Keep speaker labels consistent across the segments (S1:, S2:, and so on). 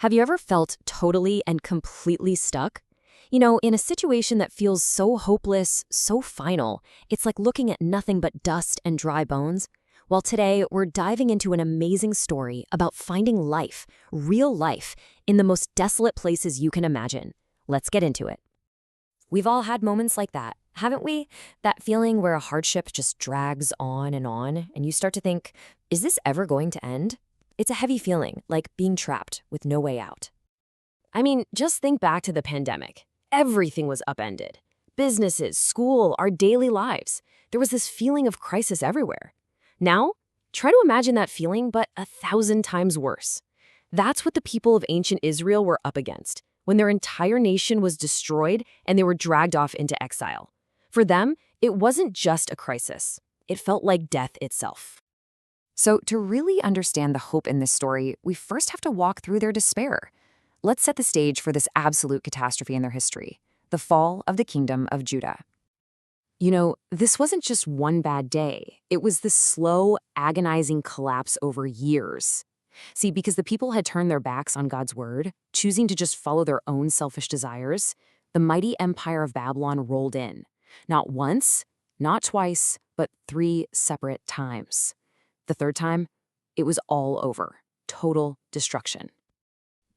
S1: Have you ever felt totally and completely stuck? In a situation that feels so hopeless, so final, it's like looking at nothing but dust and dry bones? Well, today we're diving into an amazing story about finding life, real life, in the most desolate places you can imagine. Let's get into it. We've all had moments like that, haven't we? That feeling where a hardship just drags on, and you start to think, is this ever going to end? It's a heavy feeling, like being trapped with no way out. I mean, just think back to the pandemic. Everything was upended. Businesses, school, our daily lives. There was this feeling of crisis everywhere. Now, try to imagine that feeling, but 1,000 times worse. That's what the people of ancient Israel were up against, when their entire nation was destroyed and they were dragged off into exile. For them, it wasn't just a crisis. It felt like death itself.
S2: So to really understand the hope in this story, we first have to walk through their despair. Let's set the stage for this absolute catastrophe in their history, the fall of the kingdom of Judah. This wasn't just one bad day. It was this slow, agonizing collapse over years. See, because the people had turned their backs on God's word, choosing to just follow their own selfish desires, the mighty empire of Babylon rolled in. Not once, not twice, but 3 separate times. The third time, it was all over. Total destruction.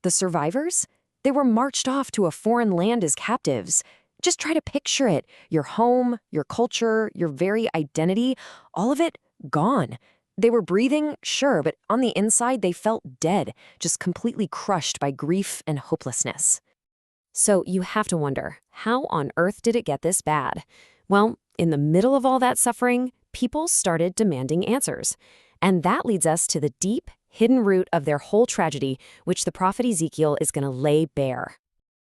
S2: The survivors? They were marched off to a foreign land as captives. Just try to picture it. Your home, your culture, your very identity, all of it gone. They were breathing, sure, but on the inside they felt dead, just completely crushed by grief and hopelessness.
S1: So you have to wonder, how on earth did it get this bad? Well, in the middle of all that suffering, people started demanding answers. And that leads us to the deep, hidden root of their whole tragedy, which the prophet Ezekiel is going to lay bare.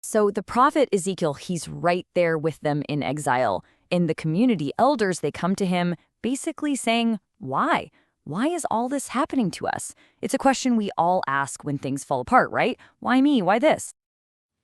S3: So the prophet Ezekiel, he's right there with them in exile. And the community elders, they come to him basically saying, why? Why is all this happening to us? It's a question we all ask when things fall apart, right? Why me? Why this?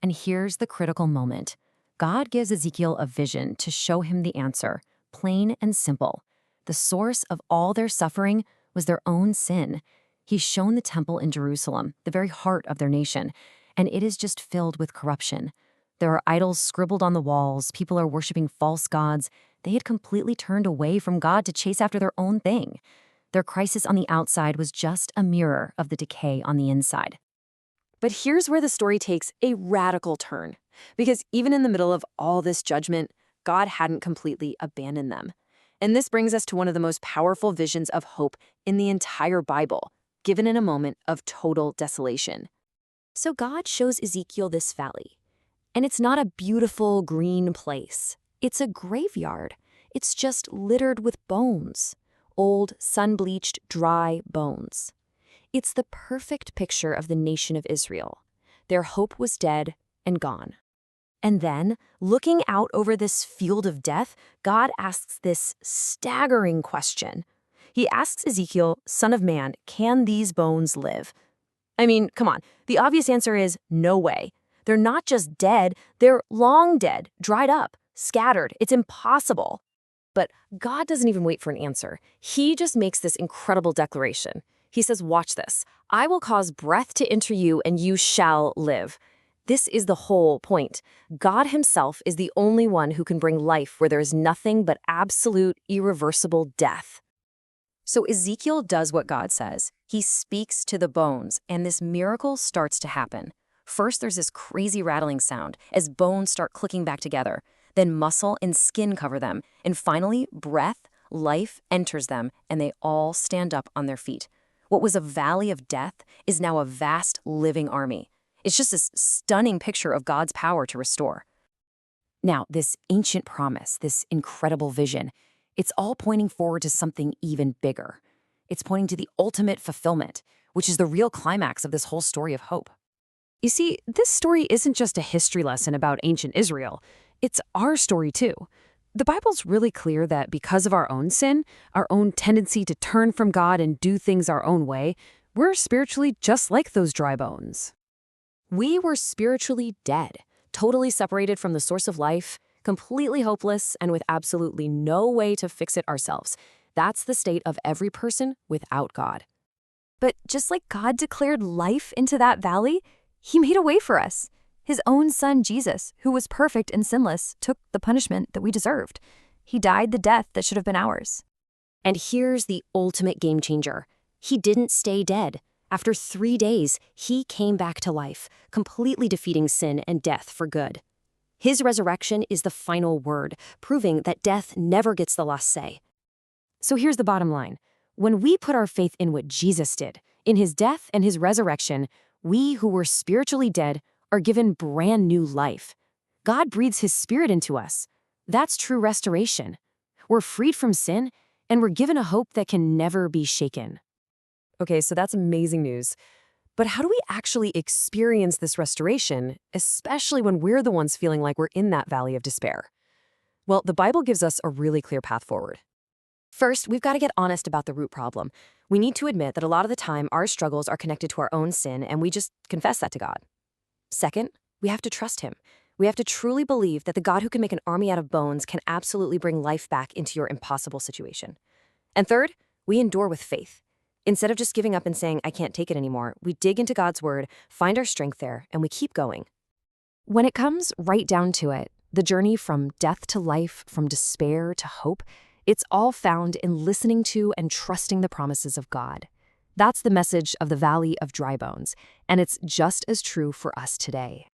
S2: And here's the critical moment. God gives Ezekiel a vision to show him the answer, plain and simple. The source of all their suffering was their own sin. He's shown the temple in Jerusalem, the very heart of their nation, and it is just filled with corruption. There are idols scribbled on the walls, people are worshiping false gods. They had completely turned away from God to chase after their own thing. Their crisis on the outside was just a mirror of the decay on the inside.
S1: But here's where the story takes a radical turn. Because even in the middle of all this judgment, God hadn't completely abandoned them. And this brings us to one of the most powerful visions of hope in the entire Bible, given in a moment of total desolation. So God shows Ezekiel this valley. And it's not a beautiful green place. It's a graveyard. It's just littered with bones. Old, sun-bleached, dry bones. It's the perfect picture of the nation of Israel. Their hope was dead and gone. And then, looking out over this field of death, God asks this staggering question. He asks Ezekiel, "Son of man, can these bones live?" I mean, come on. The obvious answer is no way. They're not just dead, they're long dead, dried up, scattered. It's impossible. But God doesn't even wait for an answer. He just makes this incredible declaration. He says, watch this. I will cause breath to enter you and you shall live. This is the whole point. God himself is the only one who can bring life where there is nothing but absolute, irreversible death. So Ezekiel does what God says. He speaks to the bones, and this miracle starts to happen. First, there's this crazy rattling sound as bones start clicking back together. Then muscle and skin cover them. And finally, breath, life enters them, and they all stand up on their feet. What was a valley of death is now a vast living army. It's just this stunning picture of God's power to restore. Now, this ancient promise, this incredible vision, it's all pointing forward to something even bigger. It's pointing to the ultimate fulfillment, which is the real climax of this whole story of hope. You see, this story isn't just a history lesson about ancient Israel. It's our story too. The Bible's really clear that because of our own sin, our own tendency to turn from God and do things our own way, we're spiritually just like those dry bones. We were spiritually dead, totally separated from the source of life, completely hopeless, and with absolutely no way to fix it ourselves. That's the state of every person without God. But just like God declared life into that valley,
S3: He made a way for us. His own son, Jesus, who was perfect and sinless, took the punishment that we deserved. He died the death that should have been ours.
S1: And here's the ultimate game changer. He didn't stay dead. After 3 days, he came back to life, completely defeating sin and death for good. His resurrection is the final word, proving that death never gets the last say. So here's the bottom line. When we put our faith in what Jesus did, in his death and his resurrection, we who were spiritually dead are given brand new life. God breathes his spirit into us. That's true restoration. We're freed from sin, and we're given a hope that can never be shaken. Okay, so that's amazing news. But how do we actually experience this restoration, especially when we're the ones feeling like we're in that valley of despair? Well, the Bible gives us a really clear path forward. First, we've got to get honest about the root problem. We need to admit that a lot of the time our struggles are connected to our own sin, and we just confess that to God. Second, we have to trust him. We have to truly believe that the God who can make an army out of bones can absolutely bring life back into your impossible situation. And third, we endure with faith. Instead of just giving up and saying, I can't take it anymore, we dig into God's word, find our strength there, and we keep going.
S2: When it comes right down to it, the journey from death to life, from despair to hope, it's all found in listening to and trusting the promises of God. That's the message of the Valley of Dry Bones, and it's just as true for us today.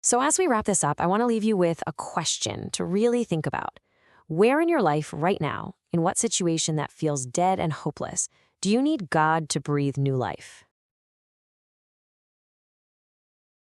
S1: So as we wrap this up, I want to leave you with a question to really think about. Where in your life right now, in what situation that feels dead and hopeless, do you need God to breathe new life?